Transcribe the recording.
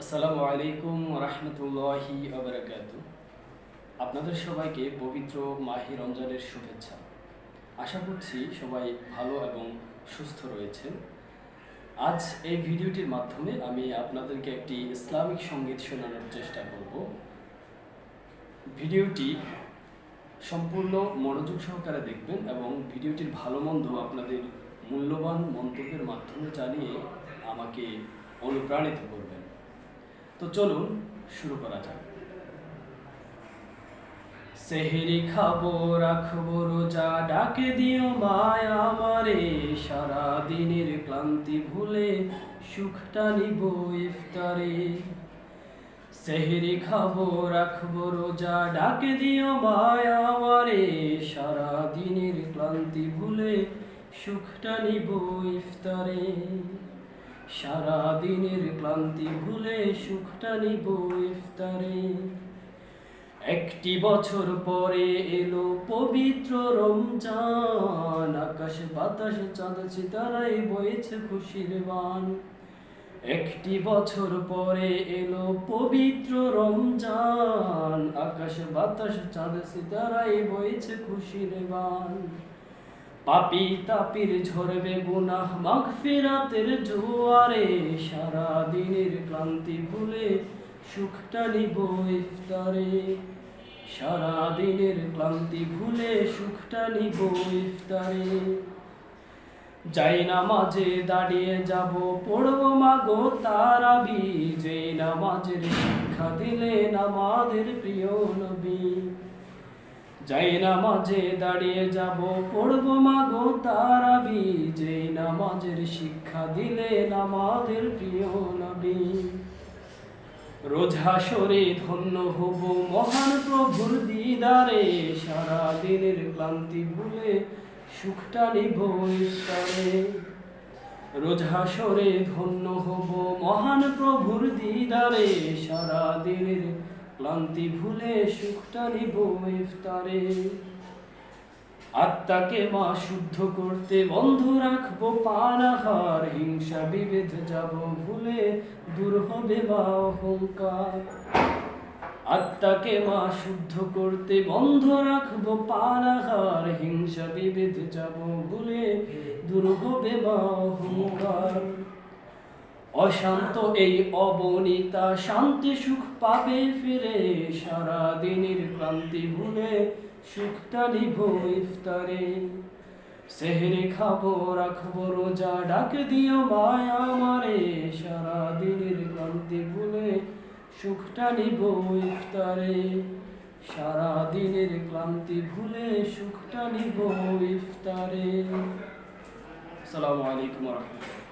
আসসালামু আলাইকুম রহমতুল্লাহি আবরাকাতু। আপনাদের সবাইকে পবিত্র মাহে রমজানের শুভেচ্ছা। আশা করছি সবাই ভালো এবং সুস্থ রয়েছেন। আজ এই ভিডিওটির মাধ্যমে আমি আপনাদেরকে একটি ইসলামিক সঙ্গীত শোনানোর চেষ্টা করব। ভিডিওটি সম্পূর্ণ মনোযোগ সহকারে দেখবেন এবং ভিডিওটির ভালো মন্দ আপনাদের মূল্যবান মন্তব্যের মাধ্যমে জানিয়ে আমাকে অনুপ্রাণিত করবেন। তো চলুন শুরু করা যাক। সেহরি খাবো রাখবো রোজা, ডাকে দিও মায়া আমারে, সারা দিনের ক্লান্তি ভুলে সুখটা নিব ইফতারে। সেহরি খাবো রাখবো রোজা, ডাকে দিও মায়া আমারে, সারা দিনের ক্লান্তি ভুলে সুখটা নিব ইফতারে। সারা দিনের ক্লান্তি ভুলে সুখটা নিব ইফতারে। একটি বছর পরে এলো পবিত্র রমজান, আকাশ বাতাস চাঁদ সিতারায় বইছে খুশির বান। একটি বছর পরে এলো পবিত্র রমজান, আকাশ বাতাস চাঁদ সিতারায় বইছে খুশির বান। পাপী তাপির ঝরবে গুনাহ মাগফিরাতের জোয়ারে, সারা দিনের ক্লান্তি ভুলে সুখটা নিব ইফতারে। সারা দিনের ক্লান্তি ভুলে সুখটা নিব ইফতারে। যাই নামাজে দাঁড়িয়ে যাব পড়বো মাগো তারাবি, যেই নামাজের শিক্ষা দিলেন আমাদের প্রিয় নবী। যাই নামাজে দাঁড়িয়ে যাব পড়বো মাগো তারাবি, যেই নামাজের শিক্ষা দিলেন আমাদের প্রিয় নবী। রোজ হাসরে ধন্য হব মহান প্রভুর দিদারে, সারা দিনের ক্লান্তি ভুলে সুখটা নিব ইফতারে। রোজ হাসরে ধন্য হব মহান প্রভুর দিদারে, সারা দিনের ক্লান্তি ভুলে সুখটা নিব ইফতারে। আত্মাকে মা শুদ্ধ করতে বন্ধ রাখবো পানাহার, হিংসা বিভেদ যাব ভুলে দূর হবে মা অহংকার। আত্মাকে মা শুদ্ধ করতে বন্ধ রাখবো পানাহার, হিংসা বিভেদ যাব ভুলে দূর হবে মা অহংকার। অশান্ত এই অবনীতা শান্তি সুখ পাবে ফিরে, সারা দিনের ক্লান্তি ভুলে সুখটা নিব ইফতারে। সেহরি খাবো রাখবো রোজা, ডাকে দিও মায়া আমারে, সারা দিনের ক্লান্তি ভুলে সুখটা নিব ইফতারে। সারা দিনের ক্লান্তি ভুলে সুখটা নিব ইফতারে। আসসালামু আলাইকুম ওয়া রাহমাতুল্লাহ।